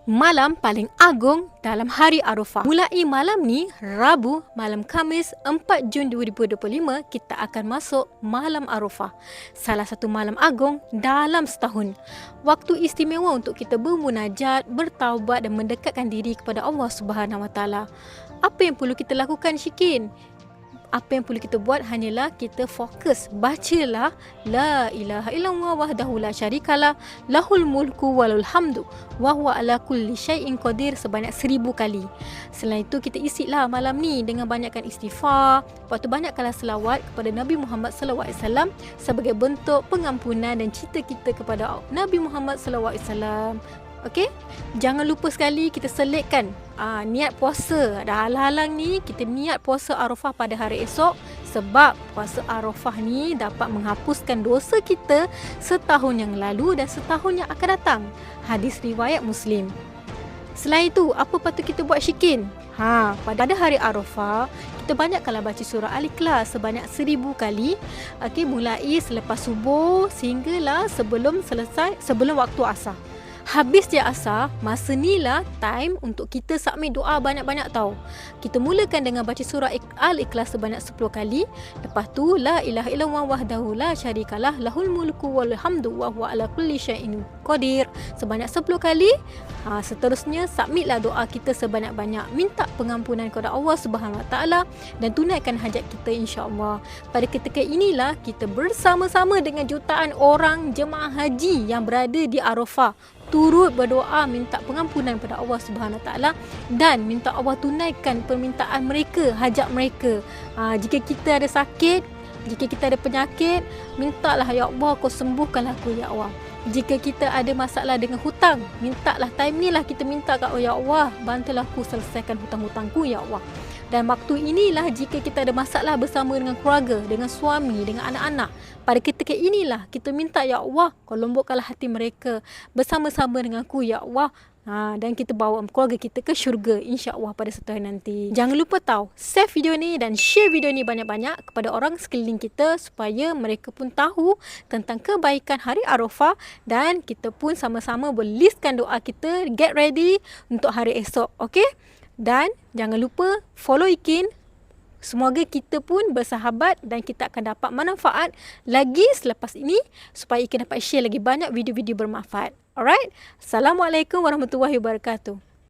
malam paling agung dalam hari Arafah. Mulai malam ni, Rabu, malam Khamis 4 Jun 2025, kita akan masuk malam Arafah. Salah satu malam agung dalam setahun. Waktu istimewa untuk kita bermunajat, bertaubat dan mendekatkan diri kepada Allah Subhanahu Wa Taala. Apa yang perlu kita lakukan, Syikin? Apa yang perlu kita buat hanyalah kita fokus bacalah la ilaha illallah wahdahu la syarikalah lahul mulku walul hamdu wa huwa ala kulli syai'in qadir sebanyak 1000 kali. Selain itu kita isilah malam ni dengan banyakkan istighfar, lepas tu banyakkanlah selawat kepada Nabi Muhammad sallallahu alaihi wasallam sebagai bentuk pengampunan dan cinta kita kepada Nabi Muhammad sallallahu alaihi wasallam. Okey, jangan lupa sekali kita selitkan niat puasa. Dah halang-halang ni kita niat puasa Arafah pada hari esok, sebab puasa Arafah ni dapat menghapuskan dosa kita setahun yang lalu dan setahun yang akan datang. Hadis riwayat Muslim. Selain itu, apa patut kita buat, Syikin? Pada hari Arafah, kita banyakkanlah baca surah Al-Ikhlas sebanyak 1000 kali. Okey, mulai selepas subuh sehinggalah sebelum waktu asar. Habis dia asar, masa ni lah time untuk kita submit doa banyak-banyak tau. Kita mulakan dengan baca surah Al-Ikhlas sebanyak 10 kali. Lepas tu, la ilaha illallah wahdahu la syarikalah lahul mulku wal hamdu wa huwa ala kulli syai'in qadir sebanyak 10 kali. Seterusnya, submitlah doa kita sebanyak-banyak. Minta pengampunan kepada Allah Subhanahu Wa Taala dan tunaikan hajat kita, insya-Allah. Pada ketika inilah kita bersama-sama dengan jutaan orang jemaah haji yang berada di Arafah turut berdoa minta pengampunan pada Allah Subhanahu Wa Taala dan minta Allah tunaikan permintaan mereka, hajat mereka. Jika kita ada sakit, jika kita ada penyakit, mintalah, ya Allah, kau sembuhkanlah aku, ya Allah. Jika kita ada masalah dengan hutang, mintalah time ni lah kita minta kat Allah, ya Allah, bantulah aku selesaikan hutang-hutangku, ya Allah. Dan waktu inilah jika kita ada masalah bersama dengan keluarga, dengan suami, dengan anak-anak, pada ketika inilah kita minta, ya Allah, kau lembutkanlah hati mereka bersama-sama dengan aku, ya Allah. Dan kita bawa keluarga kita ke syurga, insya-Allah, pada satu hari nanti. Jangan lupa tahu, save video ni dan share video ni banyak-banyak kepada orang sekeliling kita supaya mereka pun tahu tentang kebaikan hari Arafah dan kita pun sama-sama berlistkan doa kita get ready untuk hari esok. Okey? Dan jangan lupa follow Ikin. Semoga kita pun bersahabat dan kita akan dapat manfaat lagi selepas ini supaya Ikin dapat share lagi banyak video-video bermanfaat. Alright? Assalamualaikum warahmatullahi wabarakatuh.